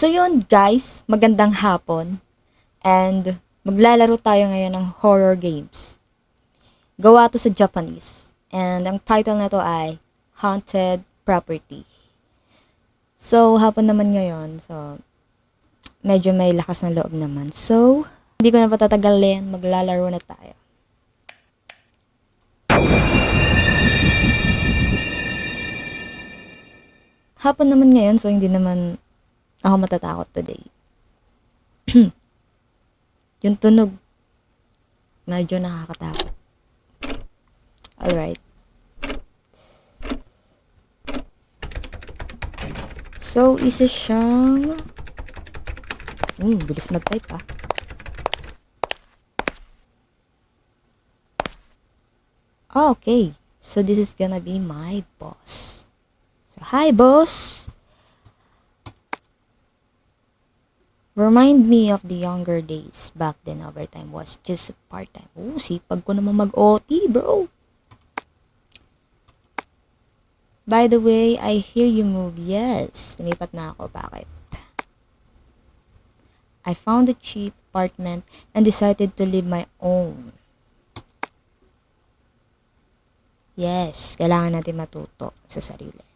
So yun guys, magandang hapon and maglalaro tayo ngayon ng horror games. Gawa to sa Japanese and ang title na to ay Haunted Property. So hapon naman ngayon, so medyo may lakas ng loob naman. So hindi ko na patatagalin, maglalaro na tayo. Hapon naman ngayon, so hindi naman ako matatakot today. Yung tunog, medyo nakakatakot. Alright. So, isa siyang... bilis mag-type ah. Okay. So, this is gonna be my boss. So, hi boss! Remind me of the younger days. Back then, overtime was just part-time. Sipag ko naman mag-OT, bro. By the way, I hear you move. Yes, lumipat na ako. Bakit? I found a cheap apartment and decided to live my own. Yes, kailangan natin matuto sa sarili.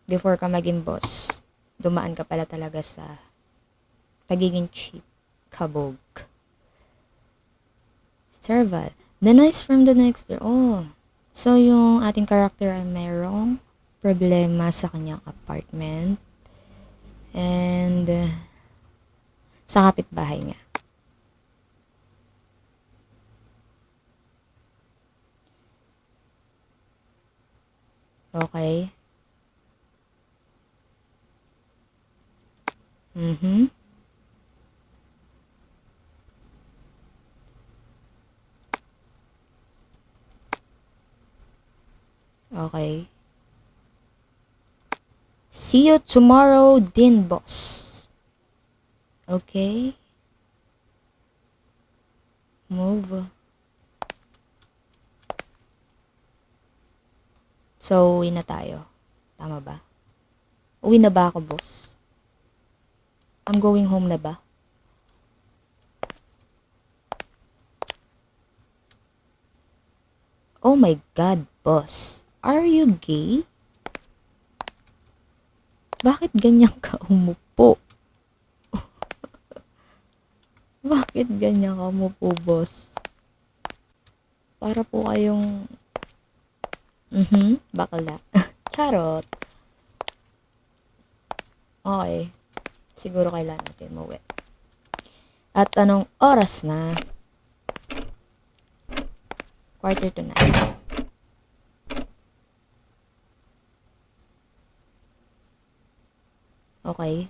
Before ka maging boss, dumaan ka pala talaga sa pagiging cheap, kabog. Serval, the noise from the next door. So yung ating character ay mayroong problema sa kanyang apartment and sa kapitbahay niya. Okay. Okay. See you tomorrow din, boss. Okay. Move. So, uwi na tayo. Tama ba? Uwi na ba ako, boss? I'm going home na ba? Oh my God, boss. Are you gay? Bakit ganyan ka umupo? Bakit ganyan ka umupo, boss? Para po kayong... bakla. Charot. Okay. Siguro kailangan natin umuwi. At anong oras na? 8:45. Okay.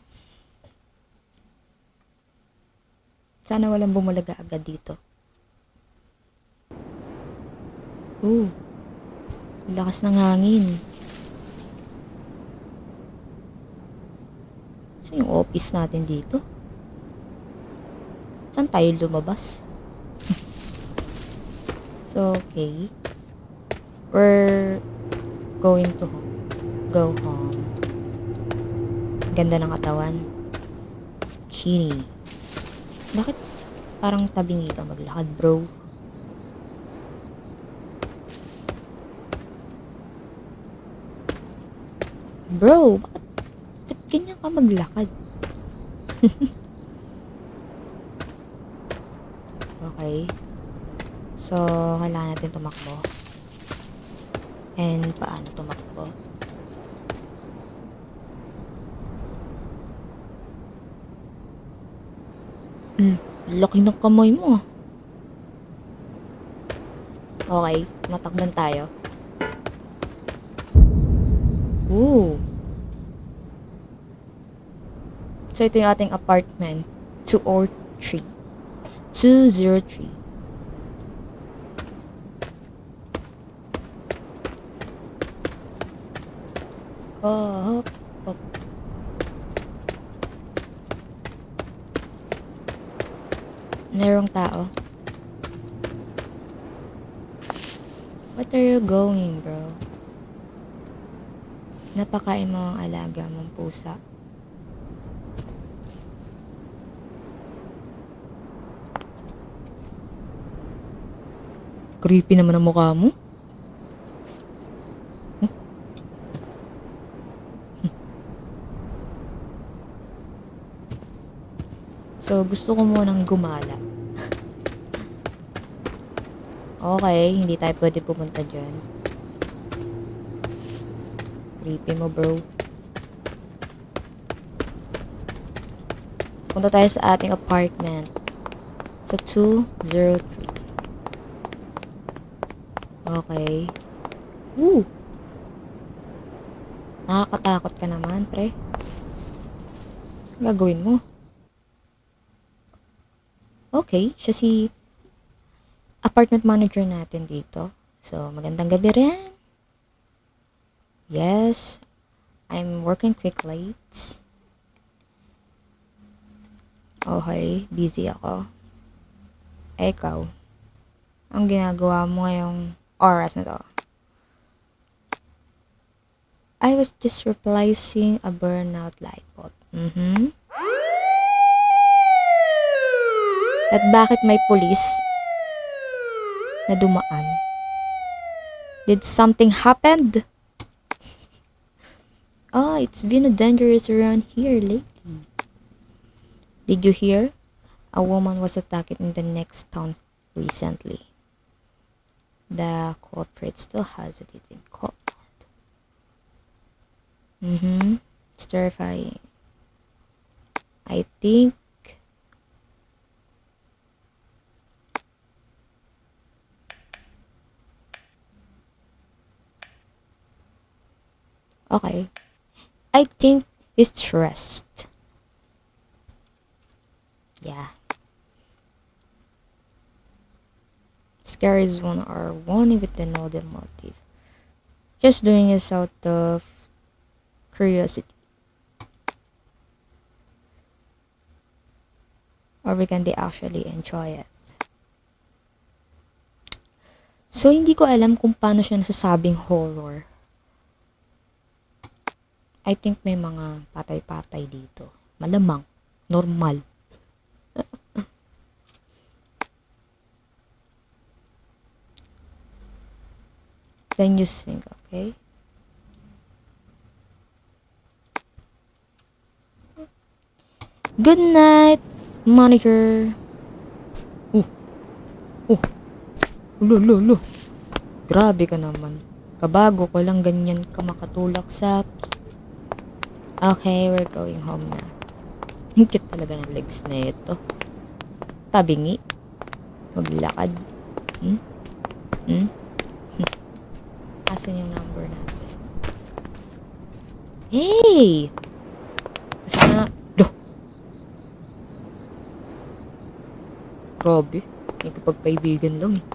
Sana walang bumulaga agad dito. Lakas ng hangin. Saan yung office natin dito? Saan tayo lumabas? So, okay. We're going to go home. Ganda ng katawan. Skinny. Bakit parang tabingi ka maglakad, bro? Bro, bakit ganyan ka maglakad? Okay. So, kailangan natin tumakbo. And paano tumakbo? Laki ng kamay mo. Okay, matakban tayo. So, ito yung ating apartment. 203. 203. Hop, hop. Merong tao. What are you going, bro? Napakain mo ang alaga mong pusa. Creepy naman ang mukha mo. So, gusto ko munang gumala. Okay, hindi tayo pwede pumunta dyan. Creepy mo, bro. Punta tayo sa ating apartment. Sa 203. Okay. Woo! Nakakatakot ka naman, pre. Ang gagawin mo? Okay, siya si apartment manager natin dito. So, magandang gabi rin. Yes, I'm working quick late. Okay, busy ako. Eh, ikaw, ang ginagawa mo ngayong oras na to? I was just replacing a burnout light bulb. At bakit may pulis na dumaan? Did something happen? Oh, it's been dangerous around here lately. Did you hear? A woman was attacked in the next town recently. The culprit still has it in court. It's terrifying. I think okay. I think he's stressed. Yeah. Scary one or warning with the no motive. Just doing this out of curiosity. Or we can they actually enjoy it. So, hindi ko alam kung paano siya nasasabing horror. I think may mga patay-patay dito. Malamang. Normal. Then you think, okay? Good night, manager. Lo. Grabe ka naman. Kabago ko lang ganyan ka makatulak sa... Okay, we're going home na. Hingkit talaga ng legs na ito. Tabingi. Maglakad. Asan yung number natin? Hey! Basta na... Loh! Grabe. May kapagkaibigan lang eh.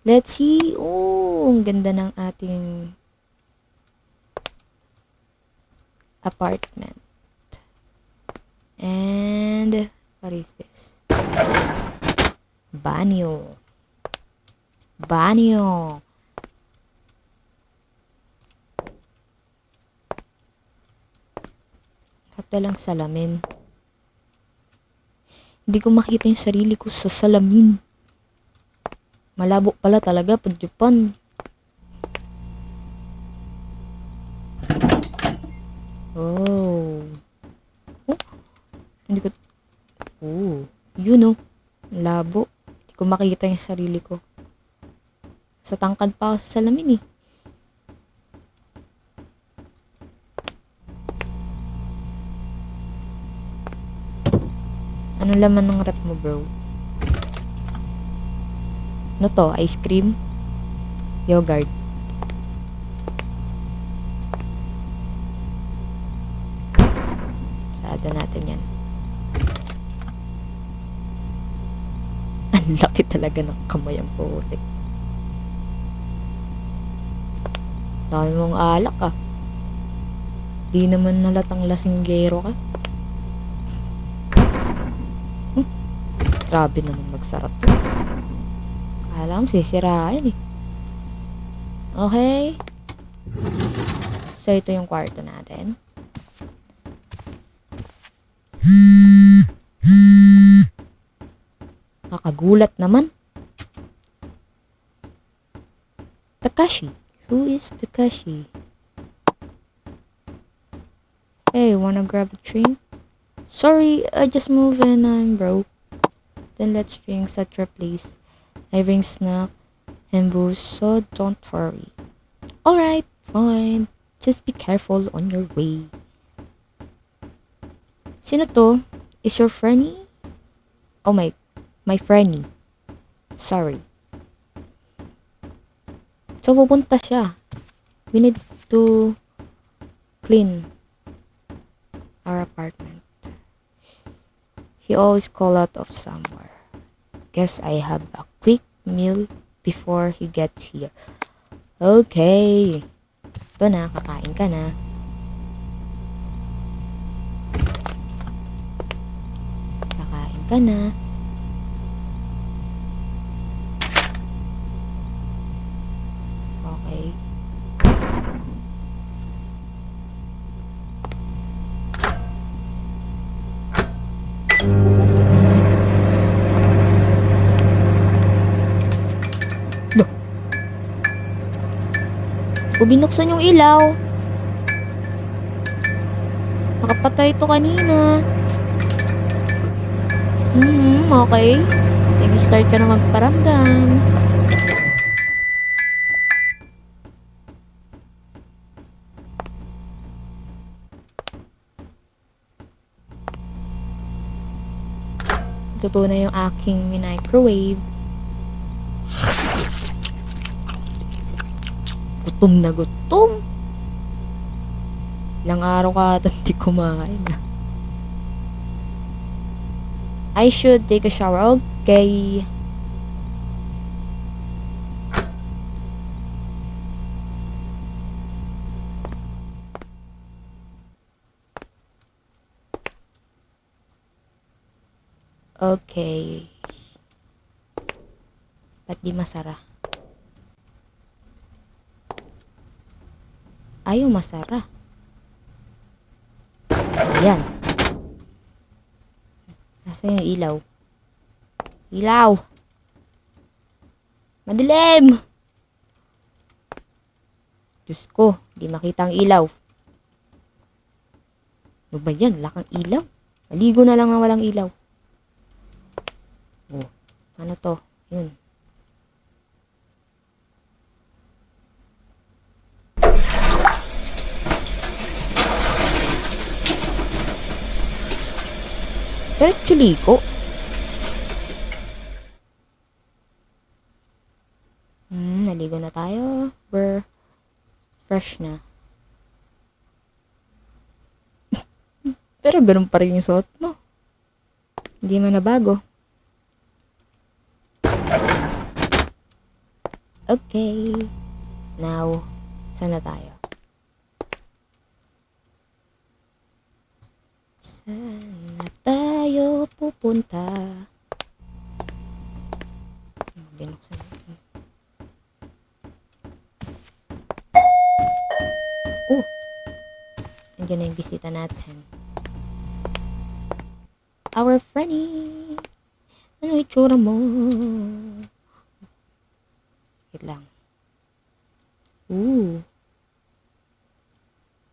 Let's see. Oh, ang ganda ng ating apartment. And what is this? Banyo. Tatlo lang salamin. Hindi ko makita yung sarili ko sa salamin. Malabo pala talaga pag Japan. Oh. Hindi ko... Oh. Yun oh. Labo. Hindi ko makita yung sarili ko. Sa tangkad pa ako sa salamin eh. Anong laman ng rep mo, bro? Ano to? Ice cream? Yogurt? Sarado natin yan. Ang laki talaga ng kamay ang putik. Dami mong alak ah. Di naman nalatang lasinggero ka. Grabe naman magsarap to. Sisirain eh. Okay. So, ito yung kwarto natin. Nakagulat naman. Takashi. Who is Takashi? Hey, wanna grab a drink? Sorry, I just moved and I'm broke. Then let's drinks at your place. I bring snack and booze, so don't worry. Alright, fine. Just be careful on your way. Sino to? Is your Frenny? Oh my Frenny. Sorry. So, pupunta siya. We need to clean our apartment. He always call out of somewhere. Guess I have a quick meal before he gets here. Okay. Ito na, kakain ka na. Kakain ka na. Okay. Loh. Kung binuksan yung ilaw. Nakapatay ito kanina. Okay. Nag-start ka na magparamdam. Totoo na yung aking microwave. Gutom na gutom. Ilang araw ka ata hindi kumain. I should take a shower. Okay. Okay. Ba't di masara? Ayaw masara. Ayan. Nasaan yung ilaw? Ilaw! Madilim! Diyos ko, di makita ang ilaw. Ano ba yan? Wala kang ilaw? Maligo na lang na walang ilaw. Oh, ano to? Yun. Diretso liko. Naligo na tayo. We're fresh na. Pero ganun pa rin yung suot mo. Hindi man nabago. Okay. Now, saan na tayo? Saan na tayo pupunta? Binuksan natin. Oh! Nandiyan na yung bisita natin. Our Frenny! Ano itsura mo? Wait lang. Ooh.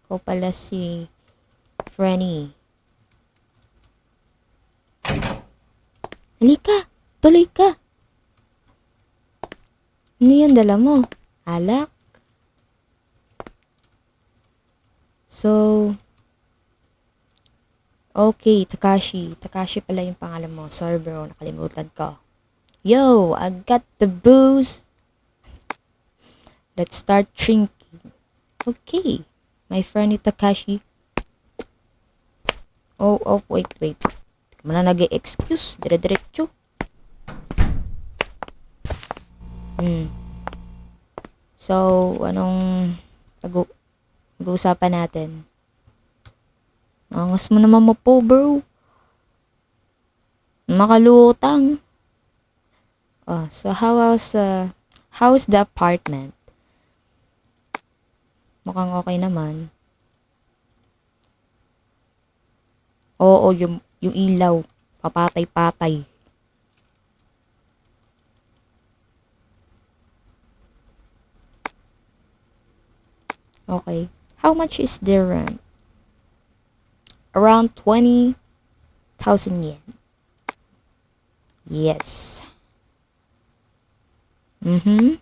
Ikaw pala si Frenny. Halika! Tuloy ka! Ano yan dala mo? Alak? So, okay, Takashi. Takashi pala yung pangalan mo. Sorry bro, nakalimutan ko. Yo, I got the booze. Let's start drinking. Okay, my friend Takashi. Oh, wait. Hindi ka man na nag-excuse. Dire-diretso. So, anong pag-uusapan natin? Angas mo naman mo po, bro. Nakalutang. Oh, so how's the apartment? Mukhang okay naman. Oo, yung ilaw, papatay-patay. Okay. How much is the rent? Around 20,000 yen. Yes. Mm-hmm.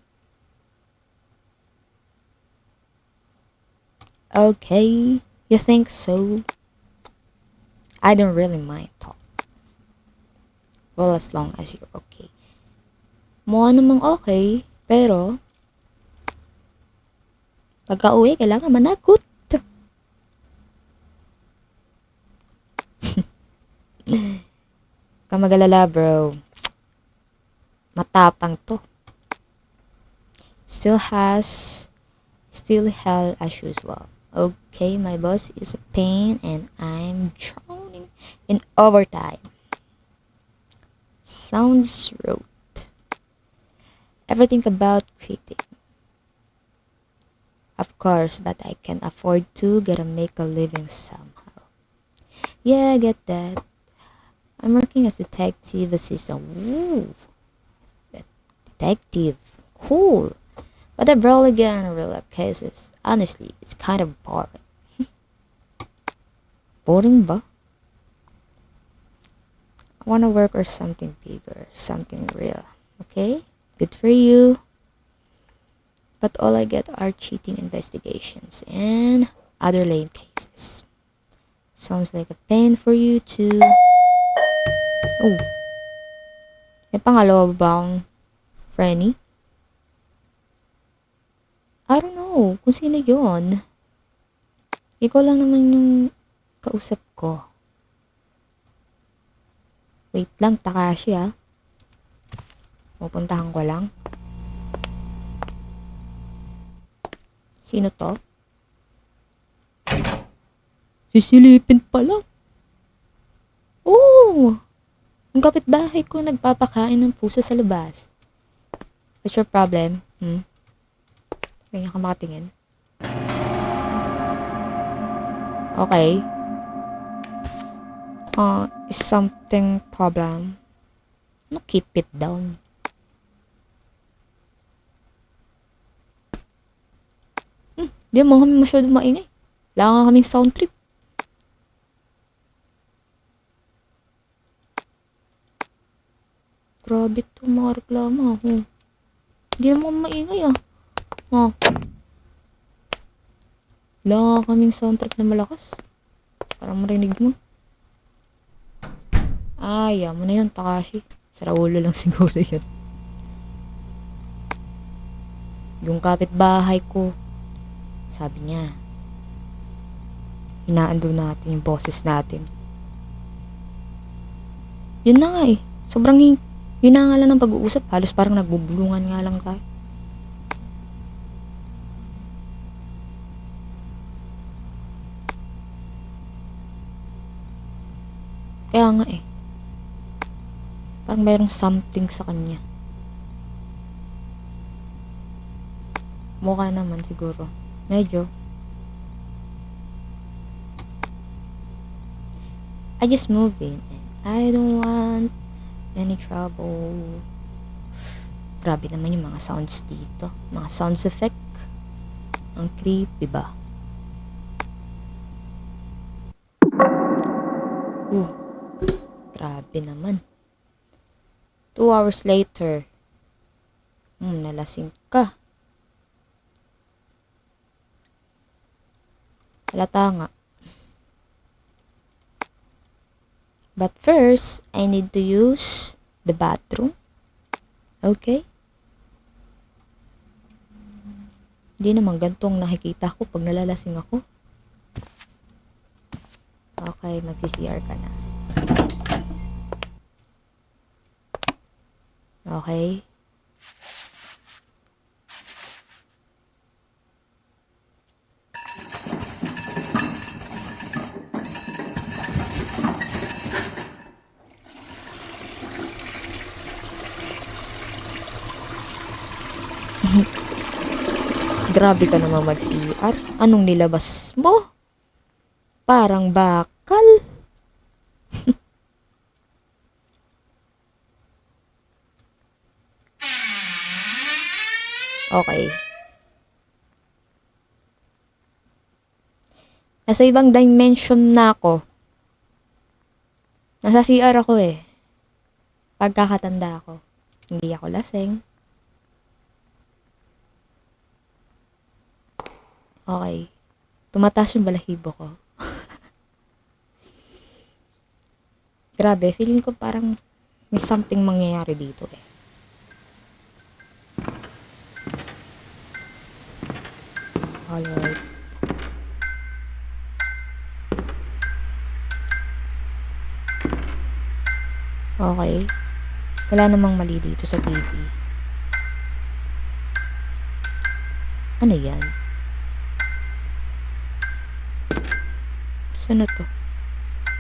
Okay. You think so? I don't really mind talk. Well, as long as you're okay. Mukha namang okay, pero pagka uwi, kailangan managot. Ka magalala, bro. Matapang to. Still hell as usual. Okay, my boss is a pain and I'm drowning in overtime. Sounds rude. Everything about quitting. Of course, but I can afford to. Gotta make a living somehow. Yeah, I get that. I'm working as detective assistant. Woo! Detective. Cool. But I'm barely getting real cases. Honestly, it's kind of boring. Boring ba? I wanna work or something bigger, something real. Okay? Good for you. But all I get are cheating investigations and other lame cases. Sounds like a pain for you too. Oh, may pangalawa ba akong Frenny? I don't know kung sino yon. Ikaw lang naman yung kausap ko. Wait lang, Takashi ah. Pupuntahan ko lang. Sino to? Sisilipin pa lang. Oh! Ang kapitbahay ko nagpapakain ng pusa sa labas. What's your problem? Ganyan ka makatingin. Okay. Is something problem? No, keep it down. Di mo kami masyadong maingay. Wala nga kaming sound trip. Grabe to mga reklama. Hindi naman maingay ah. Wala nga kaming sound trip na malakas. Parang marinig mo. Ayaw mo na yun, Takashi. Saraulo lang siguro yun. Yung kapitbahay ko, sabi niya, inaando natin yung boses natin. Yun na nga eh. Sobrang hinangalan ng pag-uusap. Halos parang nagbubulungan nga lang tayo. Kaya nga eh. Parang mayroong something sa kanya. Mukha naman siguro. Medyo. I just moved in and I don't want any trouble. Grabe naman yung mga sounds dito. Mga sounds effect. Ang creepy ba? Grabe naman. 2 hours later. Nalasing ka. Halata nga. But first, I need to use the bathroom. Okay? Hindi naman gantong nakikita ko pag nalalasing ako. Okay, mag-CR ka na. Okay? Grabe ka naman mag-CR. Anong nilabas mo? Parang bakal. Okay. Nasa ibang dimension na ako. Nasa CR ako eh. Pagkakatanda ako. Hindi ako laseng. Okay. Tumataas yung balahibo ko. Grabe, feeling ko parang may something mangyayari dito eh. Alright. Okay. Wala namang mali dito sa TV. Ano yan? Saan na to?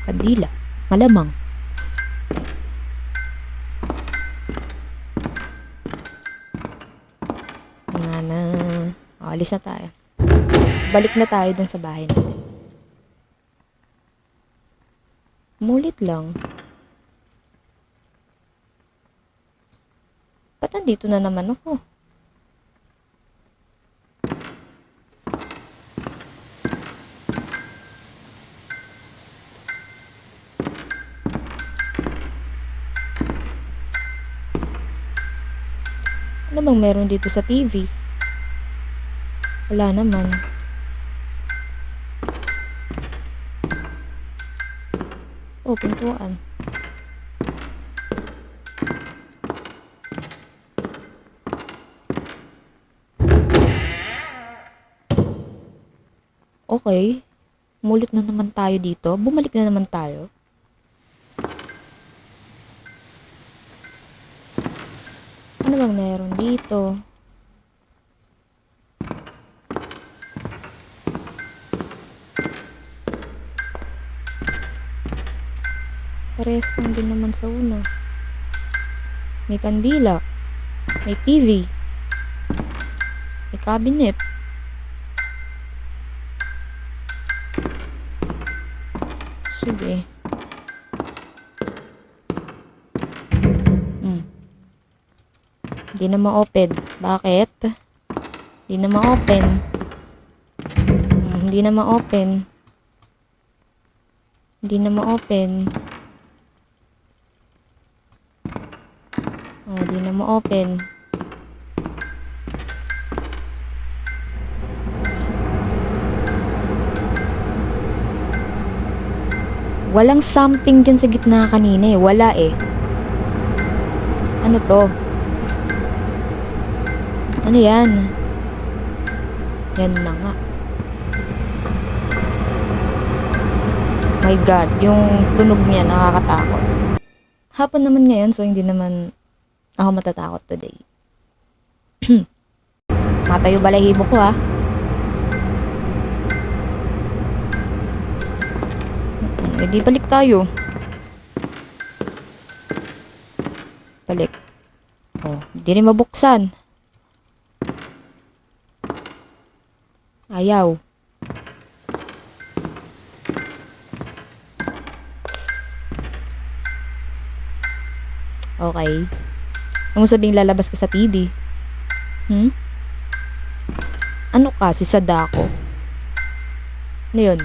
Kandila. Malamang. Nga na. Alis na tayo. Balik na tayo dun sa bahay natin. Mulit lang. Ba't nandito na naman ako? Ano bang meron dito sa TV? Wala naman. Oh, pintuan. Okay. Mulit na naman tayo dito. Bumalik na naman tayo. Ano bang meron dito? Parehas lang din naman sa una. May kandila. May TV. May cabinet. Sige. Hindi na ma-open. Bakit? Hindi na ma-open. Hindi na ma-open. Hindi na ma-open. Hindi na ma-open. Walang something dyan sa gitna kanina eh. Wala eh. Ano to? Ano yan? Yan na nga. My God, yung tunog niya nakakatakot. Hapon naman ngayon, so hindi naman ako matatakot today. Matayo balahibo ko ha. Eh di balik tayo. Balik. Oh, hindi rin mabuksan. Ayaw. Okay. Ano mo sabing lalabas ka sa TV? Ano ka? Si Sadako? Ano yun?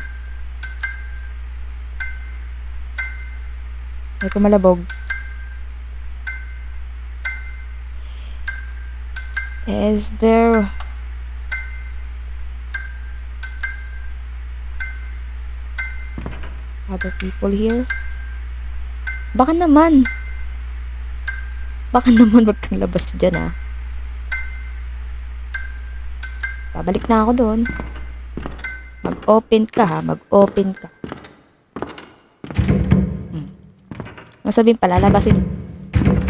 May kumalabog. Is there... other people here? Baka naman. Baka naman wag kang labas dyan ah. Babalik na ako doon. Mag-open ka ha. Mag-open ka. Masabing palalabasin.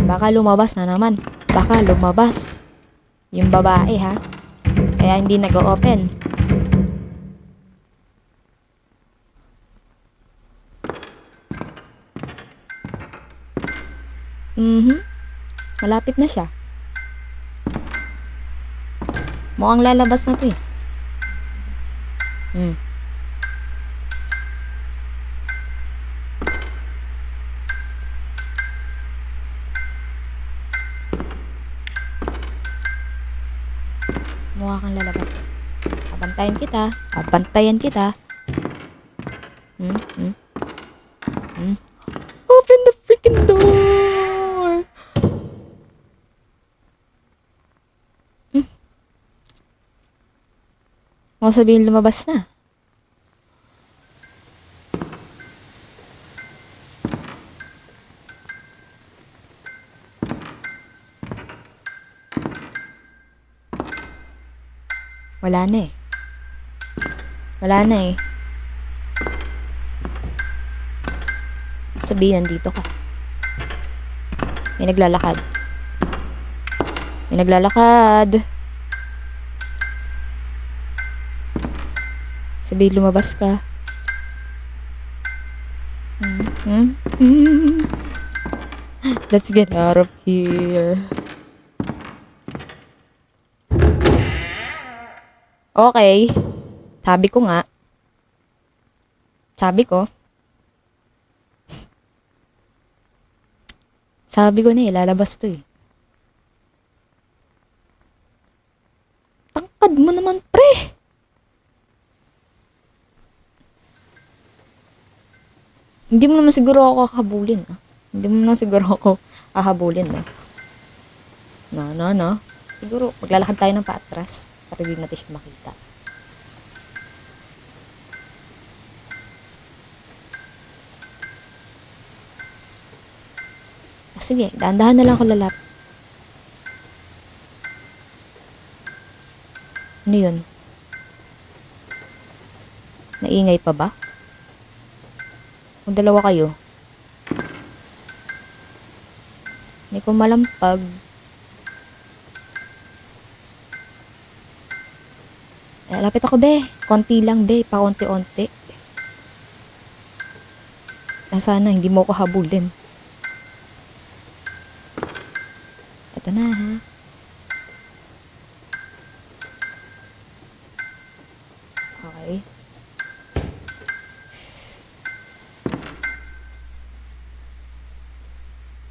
Baka lumabas na naman. Baka lumabas. Yung babae ha. Kaya hindi nag-open. Malapit na siya. Mukhang lalabas na to eh. Hmm. Mukha kang lalabas eh. Abantayan kita. Abantayan kita. Open the freaking door! Mo sabihin lumabas na. Wala na eh. Wala na eh. Sabihin, nandito ka. May naglalakad. May naglalakad. Sabihin, lumabas ka. Let's get out of here. Okay. Sabi ko nga. Sabi ko. Sabi ko na eh, lalabas to eh. Tangkad mo naman, pre! Hindi mo naman siguro ako kahabulin, ah. Hindi mo naman siguro ako kahabulin, ah. No. Siguro, maglalakad tayo ng paatras para hindi natin siya makita. Sige, dahan-dahan na lang ako lalap. Ano yun? Maingay pa ba? Kung dalawa kayo. Hindi ko malampag. Lapit ako, be. Konti lang, be. Paunti-unti. Sana hindi mo ko habulin. Ito na, ha? Okay.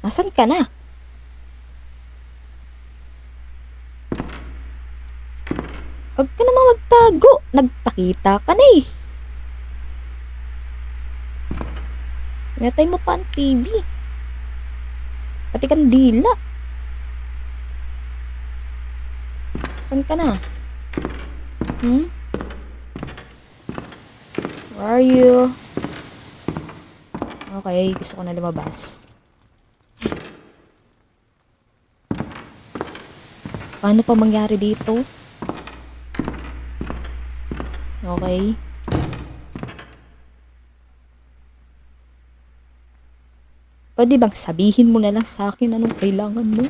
Nasaan ka na? Huwag ka naman magtago. Nagpakita ka na eh. Pinatay mo pa ang TV. Pati kang dila. Saan ka na? Where are you? Okay, gusto ko na lumabas. Paano pa mangyari dito? Okay. Pwede bang sabihin mo na lang sa akin anong kailangan mo?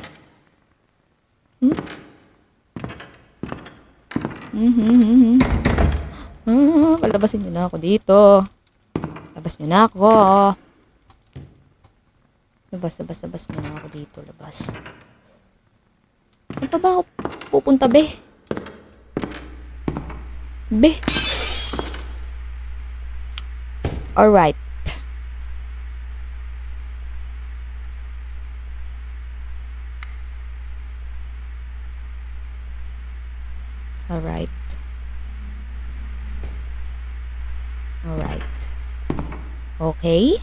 Palabasin niyo na ako dito. Labas niyo na ako. Labas niyo na ako dito. Labas. Saan pa ba ako pupunta, be? Be. Alright. Alright. Okay.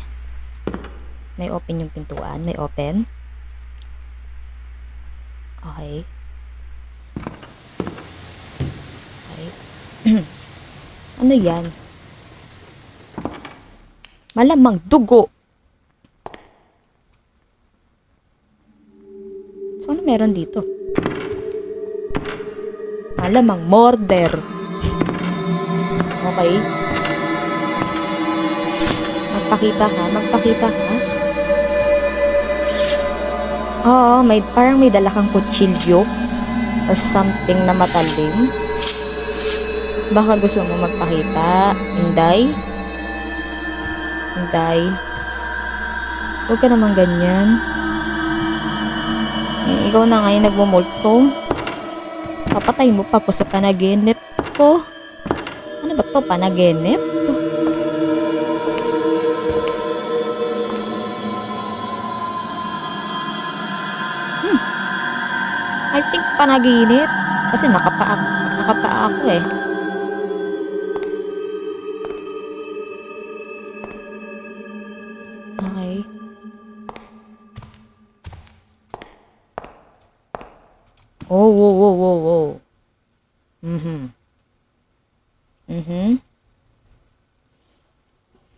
May open yung pintuan. May open. Okay. Ano yan? Malamang dugo. So, ano meron dito? Malamang murder. Okay. Magpakita ka. Oo, parang may dala kang kutsilyo or something na matalim. Baka gusto mo magpakita. Inday. Huwag ka naman ganyan. Ikaw na ngayon nagmumulto. Papatay mo pa ako sa panaginip ko. Ano ba to? Panaginip? I think panaginip. Kasi nakapaa ako eh. Okay. Oh, whoa, whoa, whoa, whoa. Mhm. Mhm.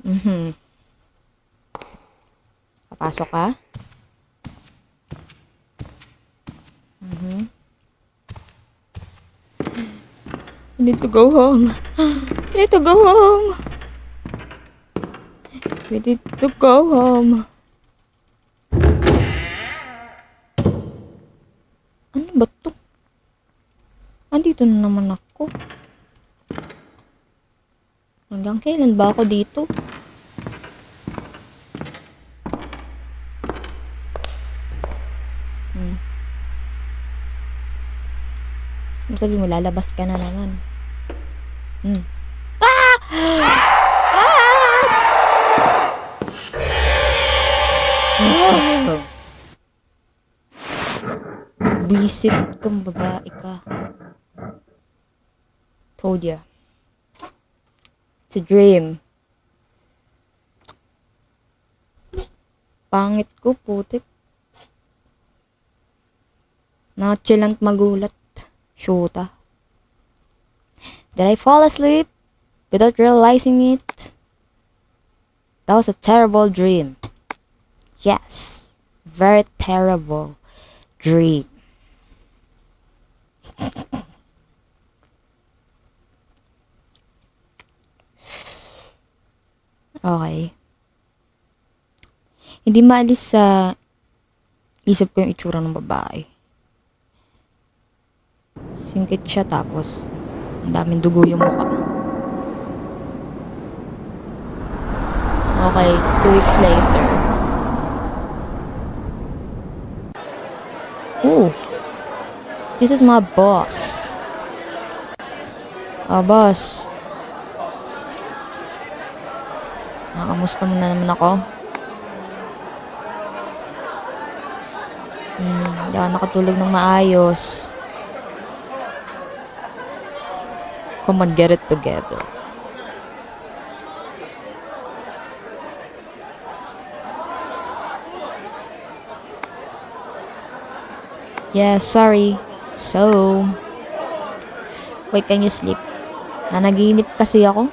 Mhm. Papasok ka? Mhm. I need to go home. I need to go home. We need to go home. Ano ba to? Andito na naman ako. Hanggang kailan ba ako dito? Sabi mo, lalabas ka na naman. Ah! Ah! Visit kang babae ka. Told ya. It's a dream. Pangit ko, putik. Nonchalant magulat. Shoota. Did I fall asleep without realizing it? That was a terrible dream. Yes. Very terrible dream. Okay. Hindi maalis sa isip ko yung itsura ng babae. Singkit siya tapos ang daming dugo yung mukha. Okay, 2 weeks later. Ooh. This is my boss. Boss. Nakamusta mo na naman ako? Hindi ako nakatulog ng maayos. Come on, get it together. Yeah, sorry. So, wait, can you sleep? Nanaginip kasi ako.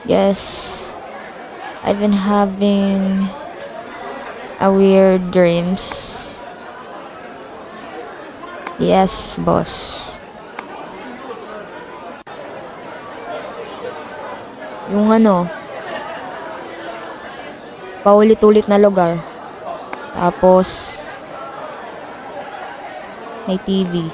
Yes, I've been having a weird dreams. Yes, boss. Yung paulit-ulit na lugar. Tapos, may TV.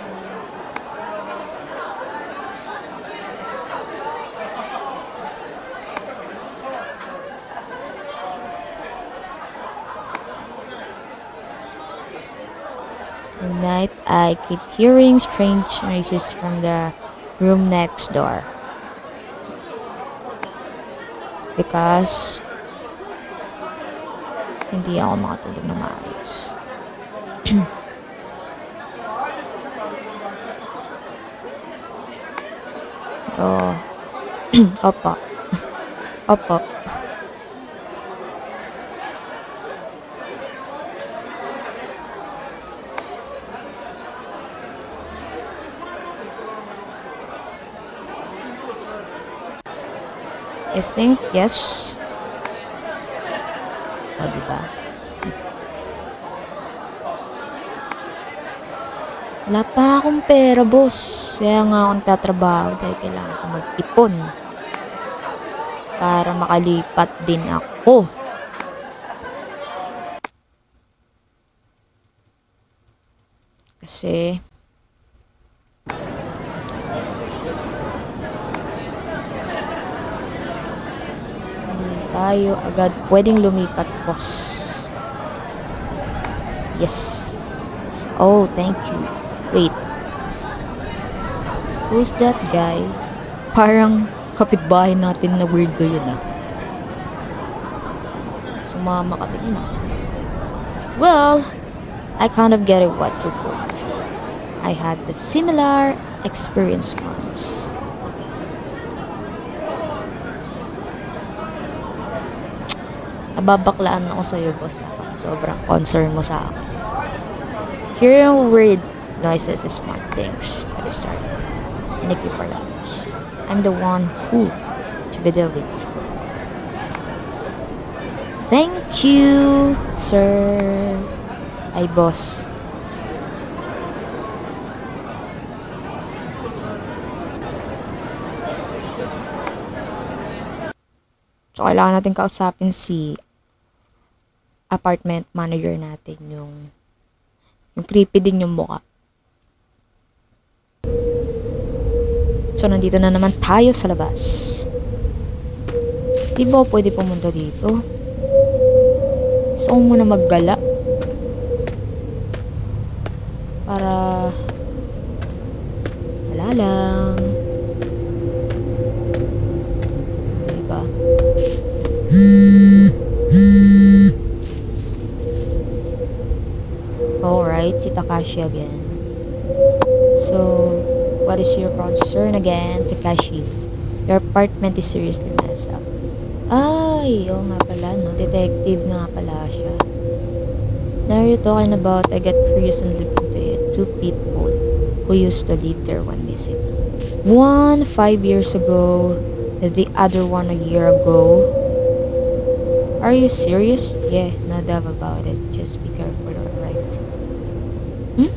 At night, I keep hearing strange noises from the room next door. Because hindi ako makatulog na maayos. Oh. Opo. Opo. I think yes. O, diba? Wala pa akong pera, boss. Kaya nga akong tatrabaho dahil kailangan ko mag-ipon. Para makalipat din ako. Kasi tayo agad pwedeng lumipat, boss. Yes. Oh, thank you. Wait. Who's that guy? Parang kapitbahay natin na weirdo yun ah. Sumama ka din yun ah. Well, I kind of get it what you're going through. I had the similar experience once. Nababaklaan ako sa'yo, boss ah, kasi sobrang concern mo sa akin. Hearing weird noises is smart things at the start. And if you perhaps, I'm the one who to be dealt with. Thank you, sir. Ay, boss. So, kailangan natin kausapin si apartment manager natin, yung creepy din yung mukha. So, nandito na naman tayo sa labas. Di ba pwede pumunta dito? So, muna maggala. Para wala lang. Diba? Alright, si Takashi again. So, what is your concern again, Takashi? Your apartment is seriously messed up. Ay, oo nga pala, no? Detective nga pala siya. Now you're talking about, I got curious and looked into it. Two people who used to live there went missing. One 5 years ago, the other one a year ago. Are you serious? Yeah, no doubt about it. Just be careful, alright? Hmm?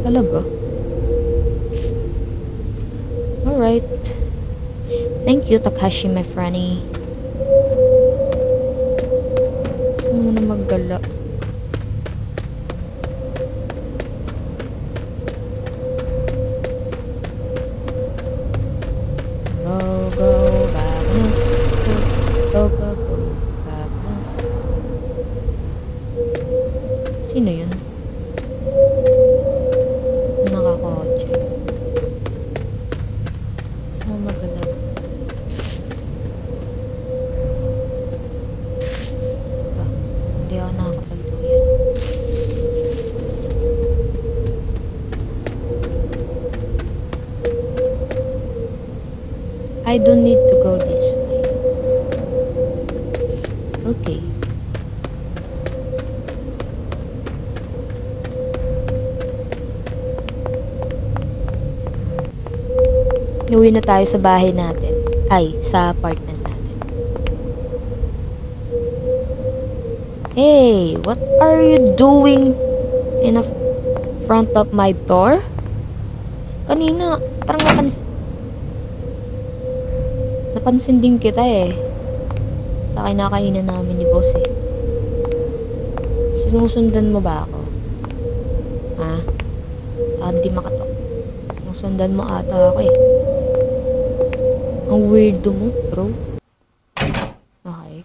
Talaga? Alright. Thank you, Takashi, my friendie. Saan mo na maggala? Go, go, Babanos. Go, go, go, Babanos. Sino yun? Nakakotse. Saan mo maggala? Ito. Hindi ako nakakapagduyan. I don't need to go this way. Okay. Uwi na tayo sa bahay natin. Ay, sa apartment natin. Hey, what are you doing in a front of my door? Kanina, parang napansin din kita eh. Sa kinakainan namin ni boss eh. Sinusundan mo ba ako? Ha? Di makatok. Sinusundan mo ata ako eh. Ang weirdo mo, bro. Okay.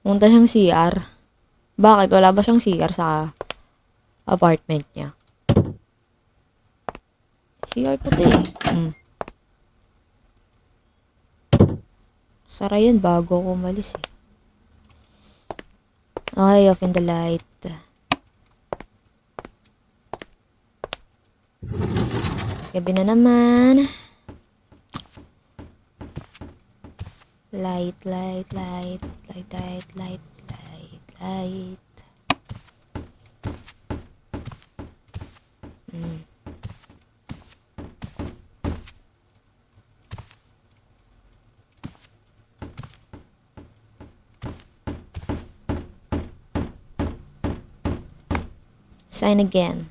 Punta siyang CR. Bakit? Wala ba siyang CR sa apartment niya? CR puti eh. Sara yan bago ako umalis eh. Okay, off in the light. Gabi na naman. Light, light, light, light, light, light, light, light. Sign again.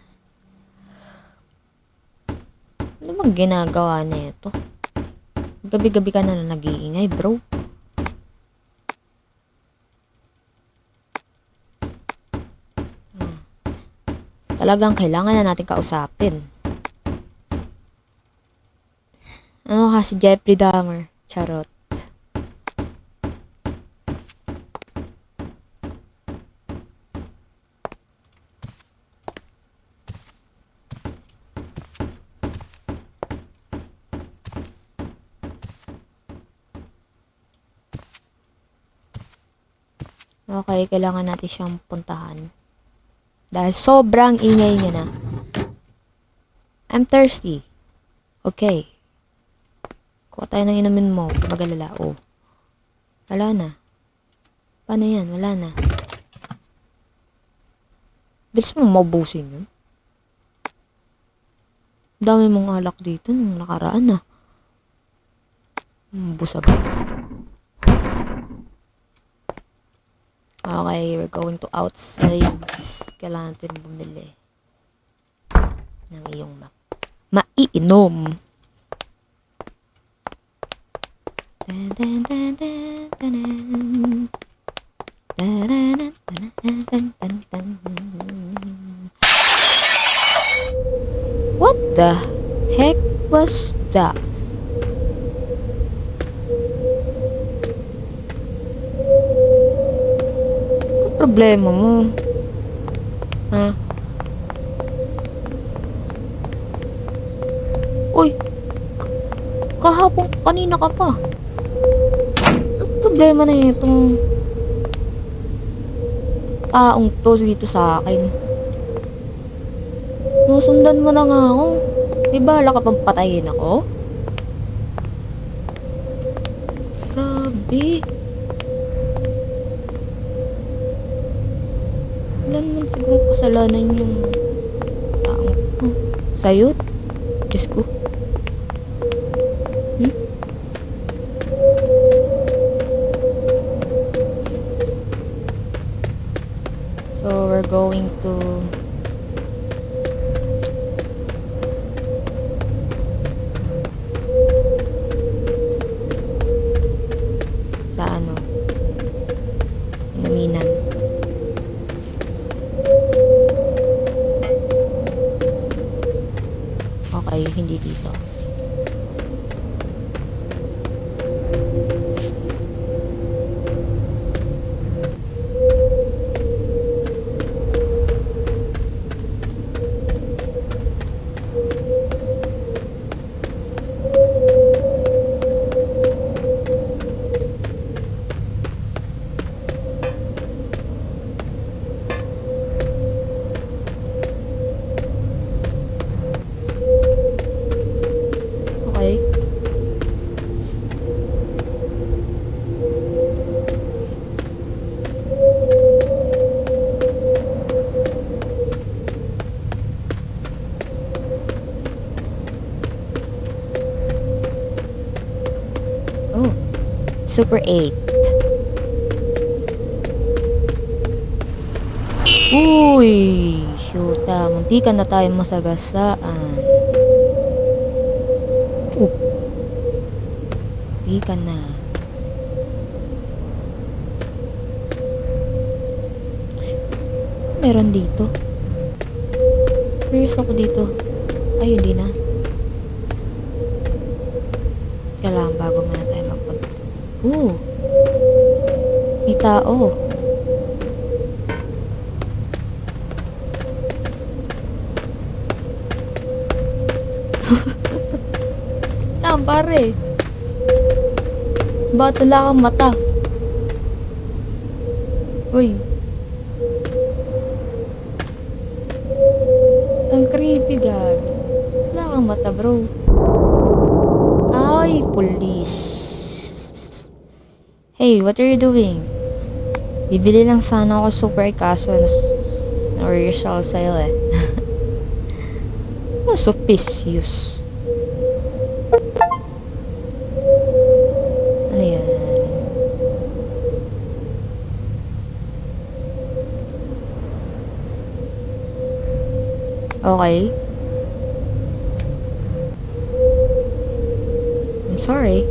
Ano bang ginagawa nito? Gabi-gabi ka na nag-iingay, bro. Talagang kailangan na natin kausapin. Ano ka si Jeffrey Dahmer? Charot. Okay, kailangan natin siyang puntahan. Dahil sobrang ingay niya na. I'm thirsty. Okay. Kuha tayo ng inumin mo. Mag-alala. Oh. Wala na. Paano yan? Wala na. Bilis mo maubusin yun. Dami mong alak dito nung nakaraan na. Busag. Okay, we're going to outside. Kailangan natin bumili ng iyong maiinom. What the heck was that? Problema mo. Ha? Uy! Kahapon, kanina ka pa. Ang problema na itong taong to dito sa akin. Nusundan mo na nga ako. May bala ka pang patayin ako? Grabe. Wala naman siguro kasalanan yung taong sa'yo. Diyos ko. So, we're going to sa ano? Inuminan. Okay, hindi dito. Okay. Oh, Super 8. Uy, shoota, muntikan na tayo masagasaan. Muntikan na. Meron dito. Curious ako dito. Ay, hindi na. Kailangan bago muna tayo magpunta. May tao. Lang, pare. Ba't wala kang mata? Uy. Ang creepy, gag. Wala kang mata, bro. Ay, police. Hey, what are you doing? Bibili lang sana ako super kaso na rehearsal sa'yo eh. Suspicious. Ano yan? Okay. I'm sorry.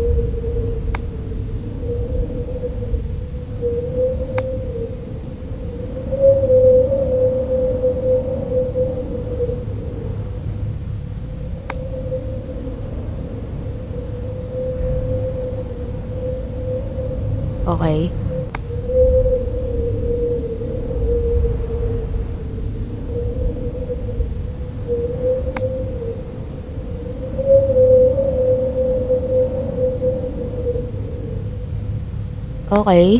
Okay. Okay.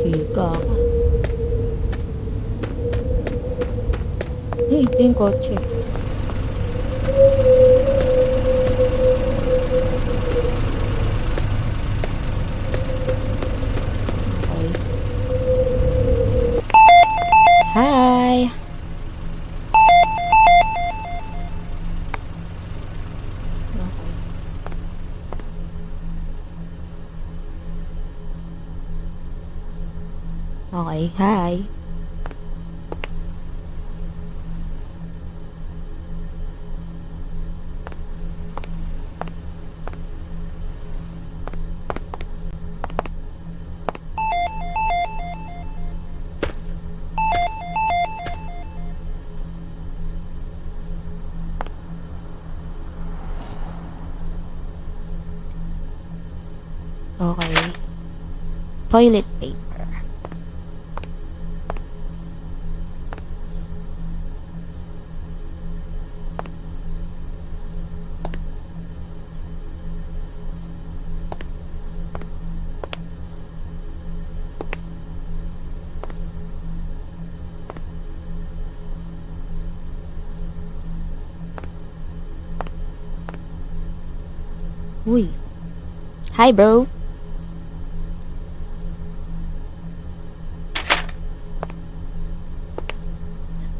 Sika ka. Hey, ito yung kotse. Okay. Hi! Okay, hi. Okay. Toilet paper. Uy. Hi, bro.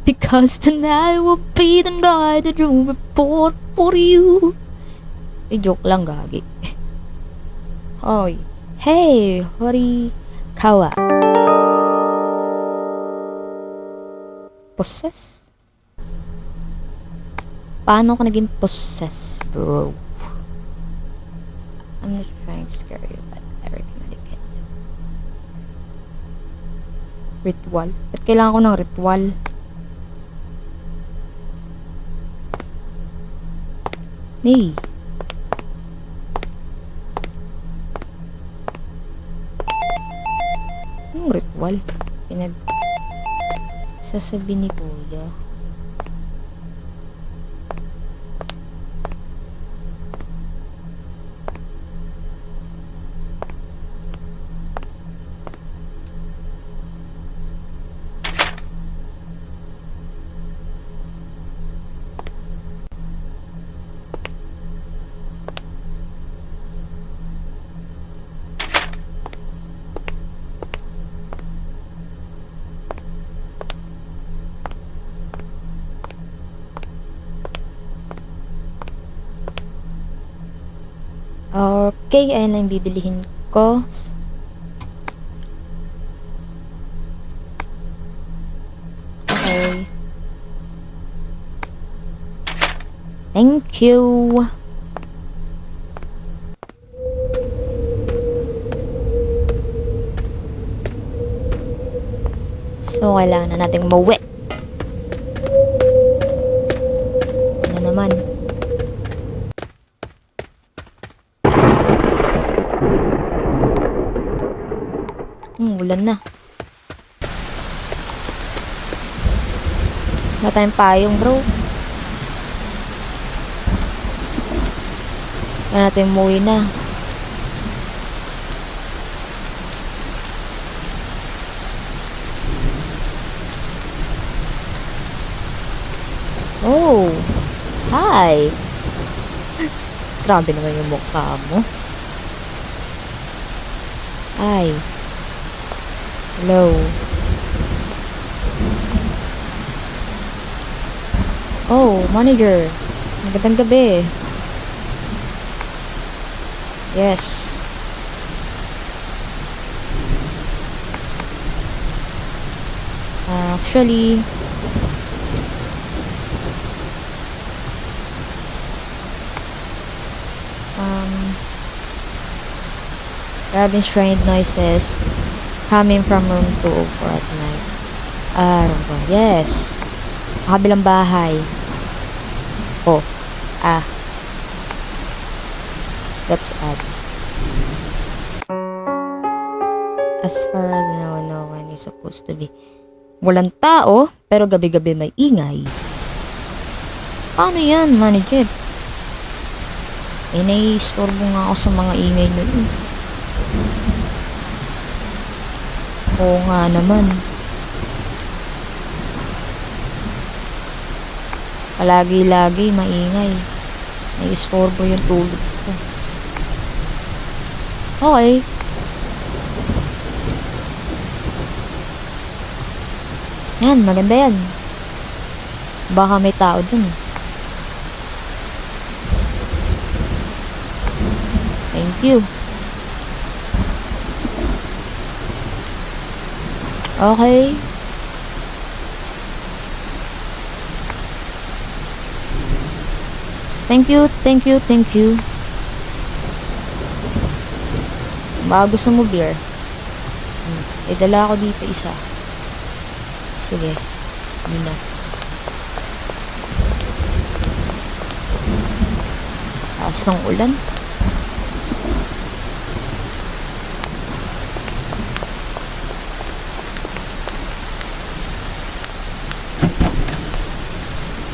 Because tonight will be the night that you report for you. Joke lang, gagi. Hoy. Hey, Horikawa. Possess? Paano ka naging possess, bro? I'm not trying to scare you, but I recommend it. Ritual? Ba't kailangan ko ng ritual? May. Yung ritual? Sasabi ni Kuya. Okay, ayan lang yung bibilihin ko. Okay. Thank you. So, kailangan na nating mauwi. Ano naman? Ulan na. Wala tayong payong, bro. Kaya natin umuwi na. Oh! Hi! Grabe naman yung mukha mo. Hi. Hello. Oh, manager. Magandang gabi. Yes. Actually, there have been strange noises coming from room 204 at night. Room 4. Yes. Kabilang bahay. Oh. Ah. That's odd. As far as no one is supposed to be. Walang tao, pero gabi-gabi may ingay. Paano yan, manager? Eh, nai-istorbo nga ako sa mga ingay na yun. Oo nga naman. Palagi-lagi maingay. Nai-istorbo yung tulog ko. Okay. Yan, maganda yan. Baka may tao dun. Thank you. Okay. Thank you, thank you, thank you. Baka gusto mo beer? Dala ako dito isa. Sige. Yun na. Taas ng ulan.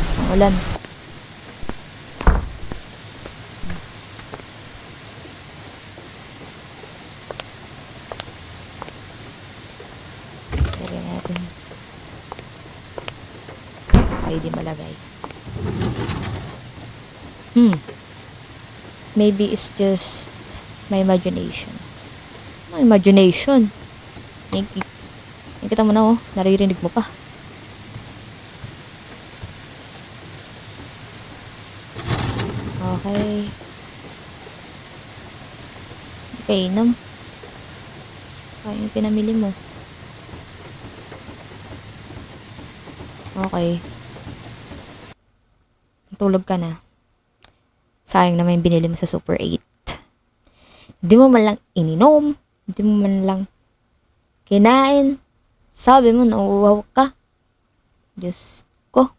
Taas ng ulan. Lagyan natin. Pwede malagay. Maybe it's just my imagination. My imagination. Nakikita mo na, oh. Naririnig mo pa. Okay. Kainom. Sayang yung pinamili mo. Okay. Tulog ka na. Sayang naman yung binili mo sa Super 8. Hindi mo man lang ininom. Hindi mo man lang kinain. Sabi mo, nauuhaw ka. Diyos ko.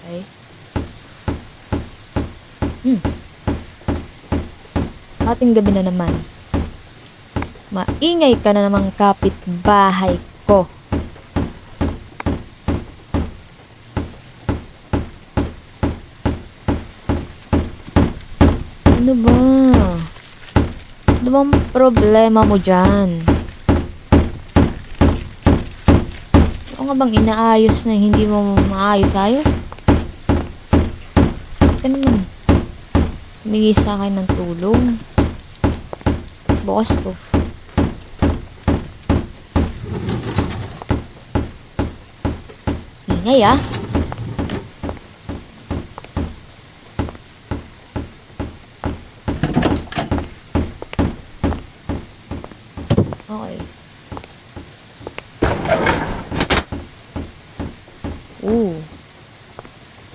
Okay. Ating gabi na naman. Maingay ka na namang kapitbahay ko. Ano ba? Ano bang problema mo dyan? Ano nga bang inaayos na hindi mo maayos-ayos? Ito naman. Humingi sa akin ng tulong. Bukas to. Ingay ah. Okay.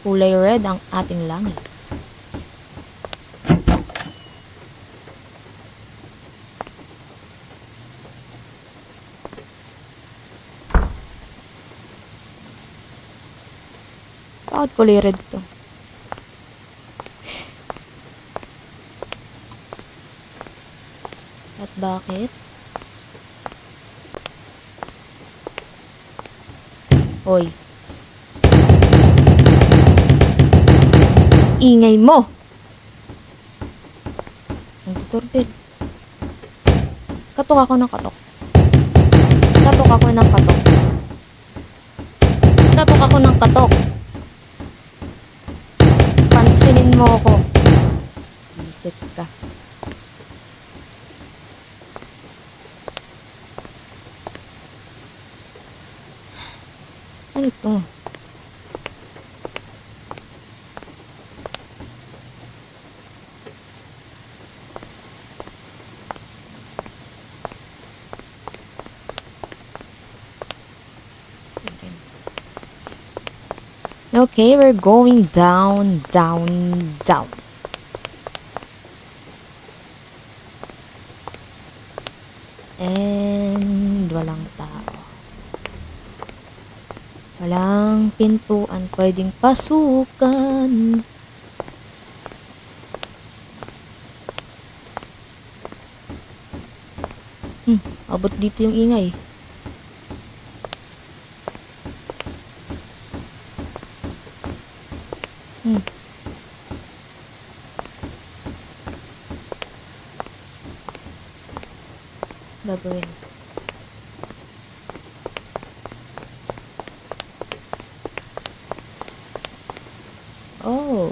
Kulay red ang ating langit. Bakit kulay red to? At bakit? Hoy. Ingay mo! Ang tuturbid. Katok ako ng katok. Katok ako ng katok. Katok ako ng katok. Pansinin mo ako. Isip ka. Ano to? Okay, we're going down, down, down. And walang tao. Walang pintuan pwedeng pasukan. Abot dito yung ingay. Gagawin. Oh.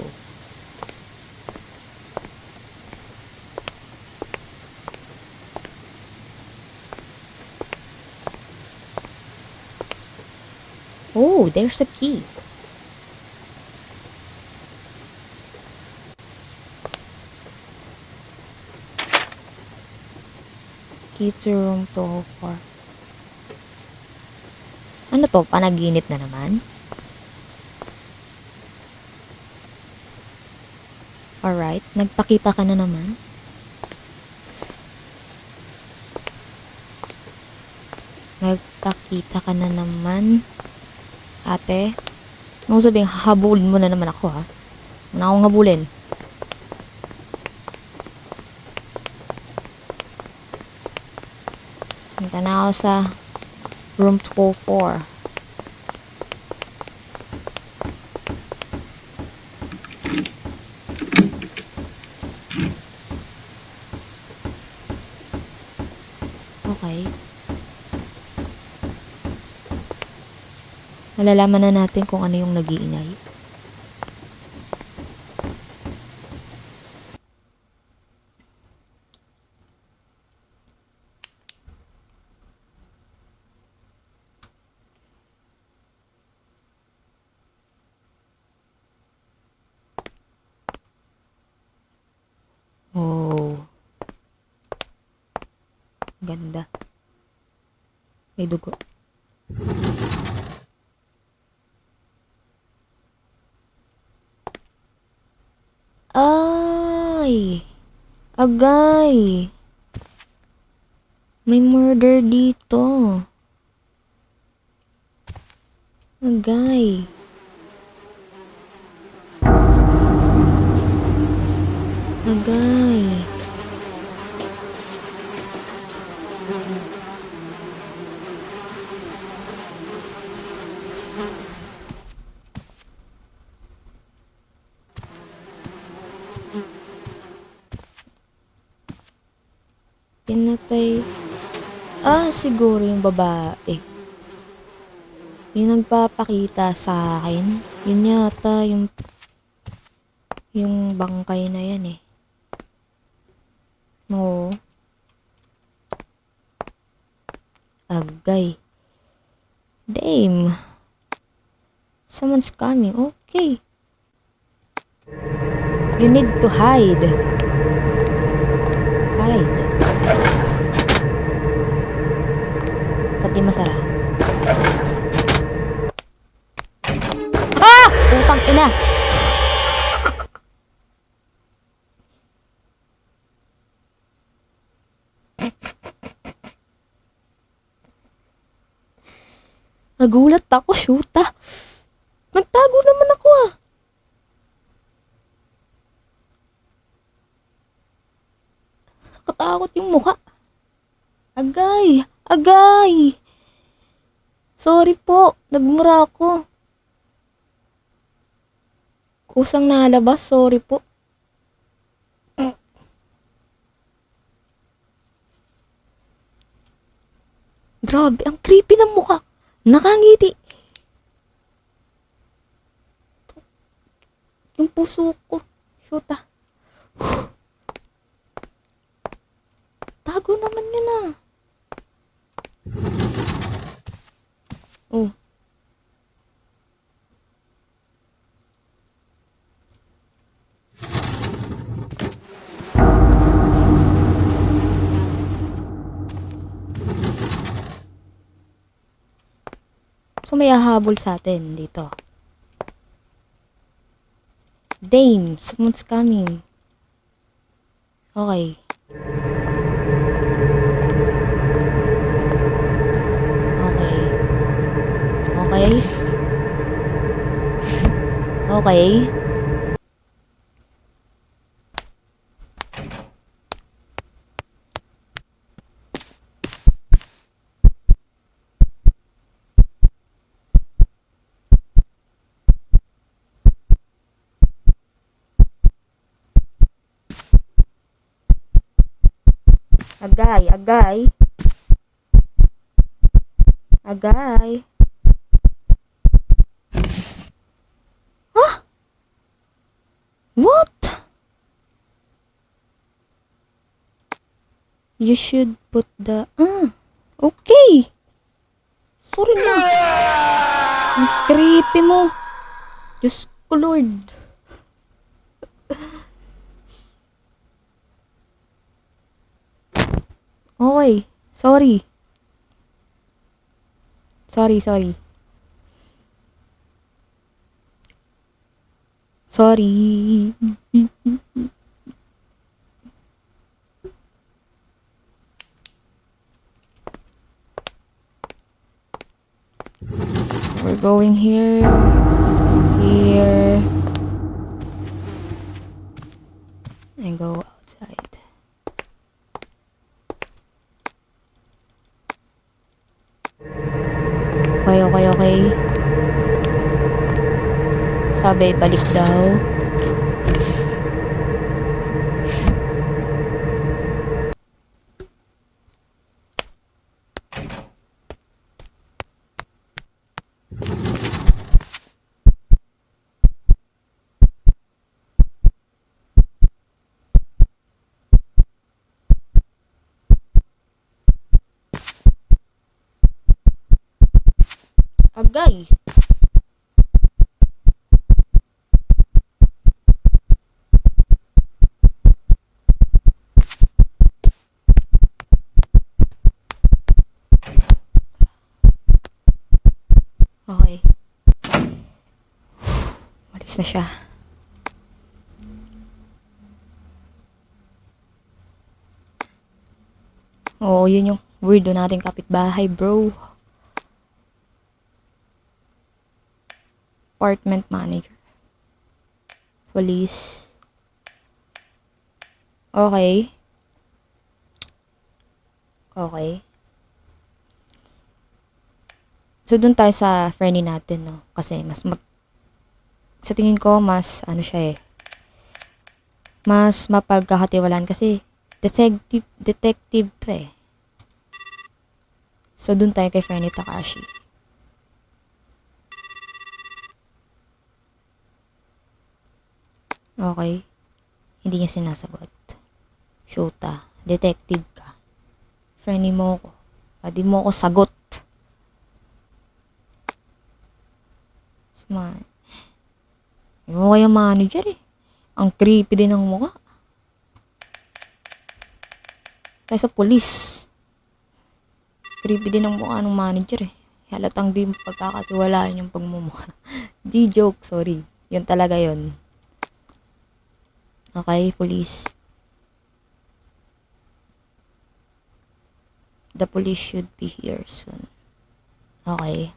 Oh, there's a key. Key to room 204. Ano to? Panaginip na naman? Alright, nagpakita ka na naman. Nagpakita ka na naman. Ate, ano sabihin, habulin mo na naman ako ha? Wala akong habulin. Punta na ako sa room 204. Okay. Malalaman na natin kung ano yung nag-iingay. Oh. Ganda. May dugo. Ay! Agay! May murder dito. Agay. Agay. Pinatay. Siguro yung babae. Yung nagpapakita sa akin. Yun yata yung bangkay na yan eh. Oo. Agay. Damn. Someone's coming. Okay. You need to hide. Hide. Pati masara. Utang ina. Nagulat ako, shoota. Nagtago naman ako ah. Nakatakot yung mukha. Agay! Agay! Sorry po, nagmura ako. Kusang nalabas, sorry po. Grabe, ang creepy ng mukha. Nakangiti. Yung puso ko. Shoota. Tago naman yun ah. Oh. So may hahabol sa atin dito. Damn, someone's coming. Okay. Okay. Okay. Agay, agay. Agay. Huh? What? You should put the... okay. Sorry na. Ang creepy mo. Diyos ko, Lord. Okay. Sorry. Sorry. Sorry. We're going here. Here. And go outside. Okay. Sabi, balik daw. Agay. Okay. Malis na siya. Oo, yun yung weirdo nating kapitbahay, bro. Apartment manager. Police. Okay. So, dun tayo sa friendly natin, no? Kasi, sa tingin ko, mas, siya eh. Mas mapagkakatiwalaan kasi, detective to eh. So, dun tayo kay friendly Takashi. Okay. Hindi niya sinasagot. Shota, detective ka. Friendly mo ko. Pwede mo ko sagot. Smart. Yung kaya manager eh. Ang creepy din ng mukha. Kaya sa police. Creepy din ang mukha ng manager eh. Halatang di pagkakatiwalaan yung pagmumukha. Di joke, sorry. Yun talaga yun. Okay, police. The police should be here soon. Okay.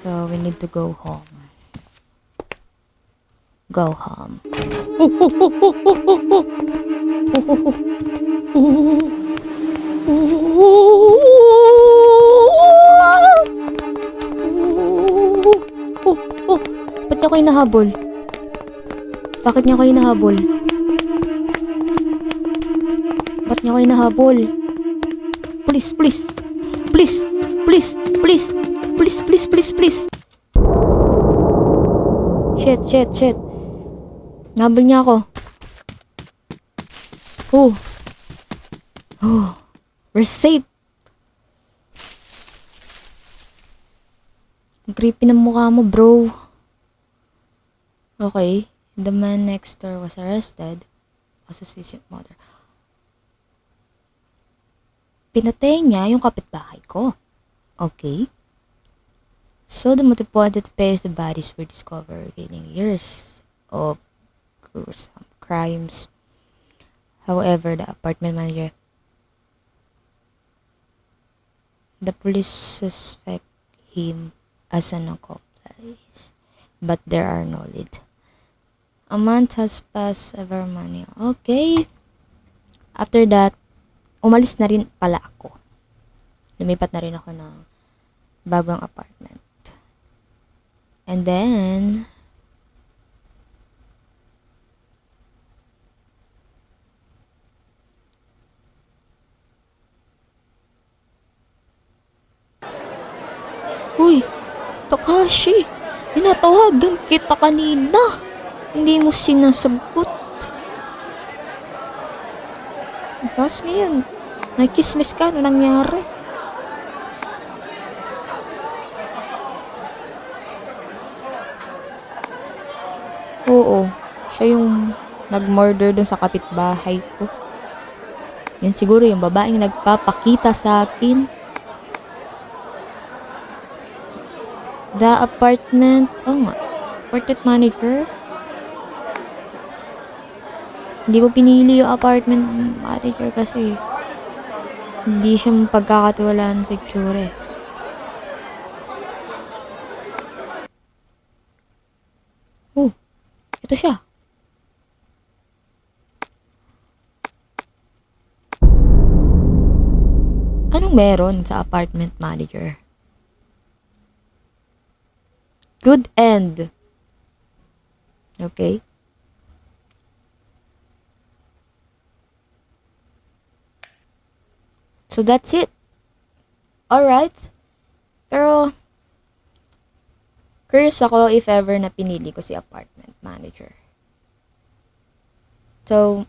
So, we need to go home. Go home. Ba't niya kayo nahabol? Bakit niya kayo nahabol? Ba't niya kayo nahabol? Please. Shit. Nahabol niya ako. We're safe. Ang creepy ng mukha mo, bro. Okay. The man next door was arrested. Associate mother. Pinatay niya yung kapitbahay ko. Okay. So, the motivated pairs the bodies were discovered revealing years of gruesome crimes. However, the apartment manager The police suspect him as an accomplice, but there are no lead. A month has passed ever money. Okay. After that, umalis na rin pala ako. Lumipat na rin ako ng bagong apartment. And then, Uy, Takashi, tinatawagan kita kanina. Hindi mo sinasagot. Tapos ngayon, nakismis ka, ano nangyari? Oo, siya yung nag-murder dun sa kapitbahay ko. Yan siguro yung babaeng nagpapakita sa akin. The apartment, apartment manager. Hindi ko pinili yung apartment manager kasi hindi siya pagkakatiwalaan sa itsura eh. Oh, ito siya. Anong meron sa apartment manager? Good end. Okay. So that's it. Alright. Pero, curious ako if ever na pinili ko si apartment manager. So,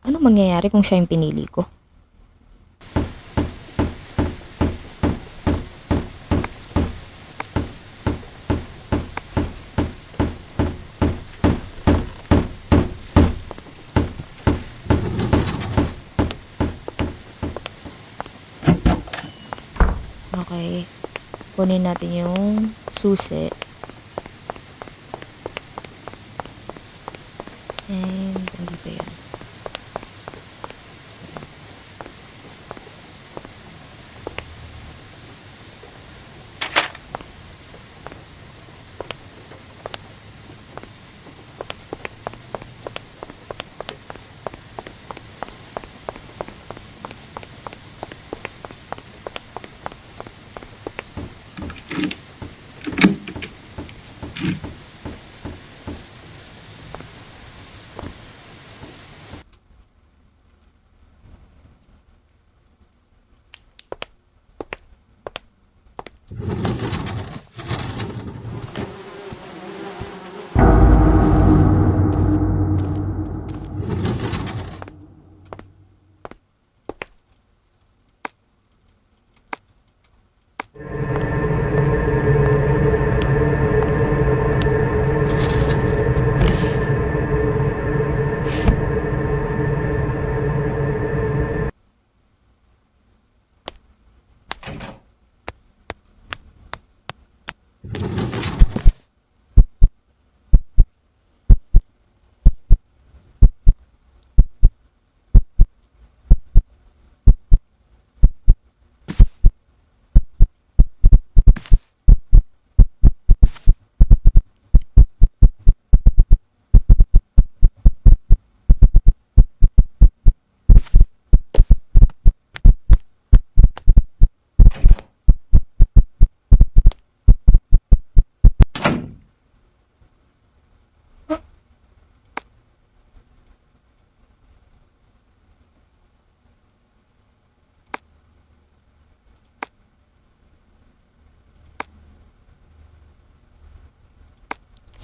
ano mangyayari kung siya yung pinili ko? Okay. Kunin natin yung susi. And, andito yan.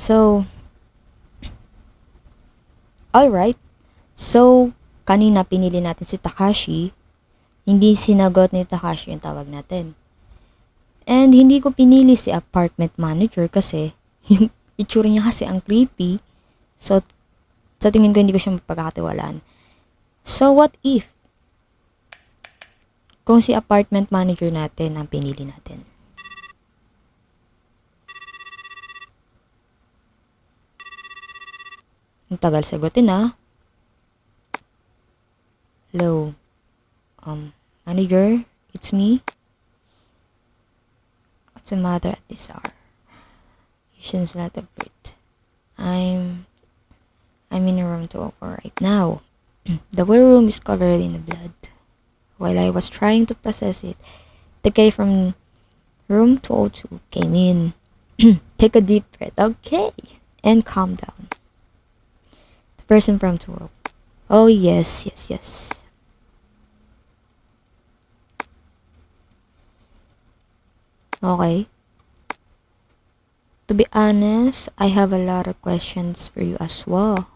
So, alright. So, kanina pinili natin si Takashi. Hindi sinagot ni Takashi yung tawag natin. And hindi ko pinili si apartment manager kasi yung itsura niya kasi ang creepy. So, sa tingin ko hindi ko siya mapagkakatiwalaan. So, what if kung si apartment manager natin ang pinili natin? Ang tagal sagutin ah. Hello. manager, it's me. What's the matter at this hour? You shouldn't celebrate. I'm in room 204 right now. The whole room is covered in blood. While I was trying to process it, the guy from room 202 came in. Take a deep breath, okay? And calm down. The person from 204. Oh, yes. Okay. To be honest, I have a lot of questions for you as well.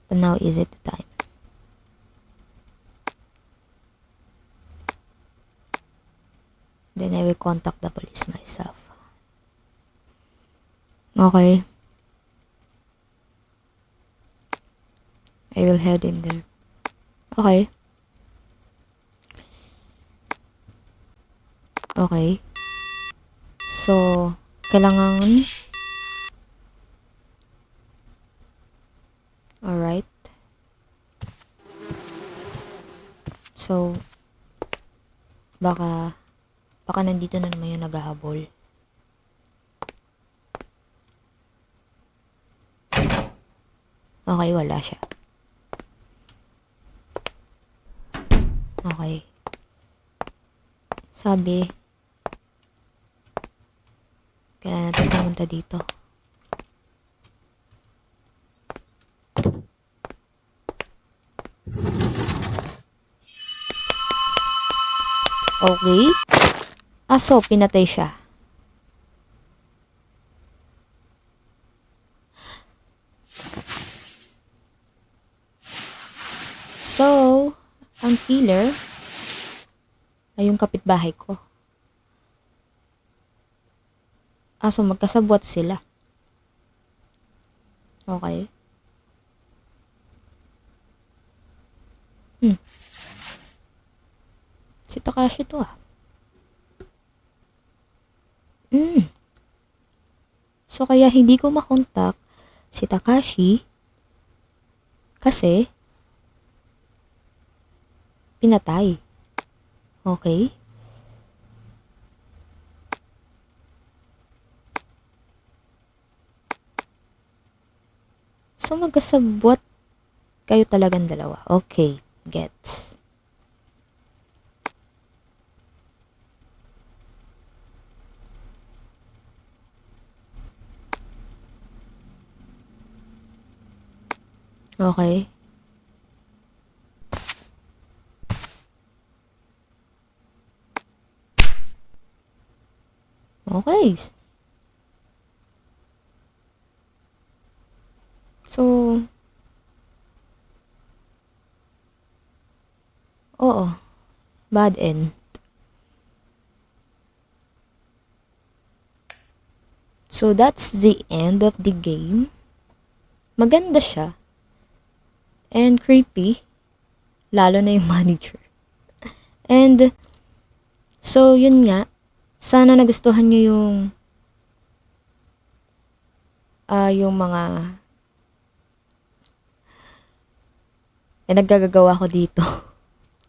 But now is it the time? Then I will contact the police myself. Okay. I will head in there. Okay. Okay. So, kailangan... Alright. So, baka nandito na naman yung naghahabol. Okay, wala siya. Okay. Sabi, kailangan natin pumunta dito. Okay. So, pinatay siya. So, ang killer ay yung kapitbahay ko. So magkasabwat sila. Okay. Si Takashi to ah. So kaya hindi ko makontak si Takashi kasi pinatay. Okay? So magkasabwat kayo talagang dalawa. Okay, gets. Okay. Okay. So, oo. Bad end. So, that's the end of the game. Maganda siya. And creepy. Lalo na yung manager. And, so, yun nga. Sana nagustuhan nyo yung mga naggagawa ko dito.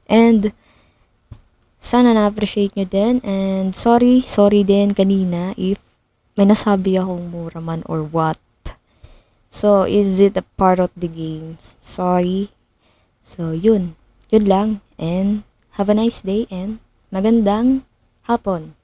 And, sana na-appreciate nyo din. And, sorry din kanina if may nasabi akong mura man or what. So, is it a part of the game? Sorry. So, yun. Yun lang. And, have a nice day and magandang hapon.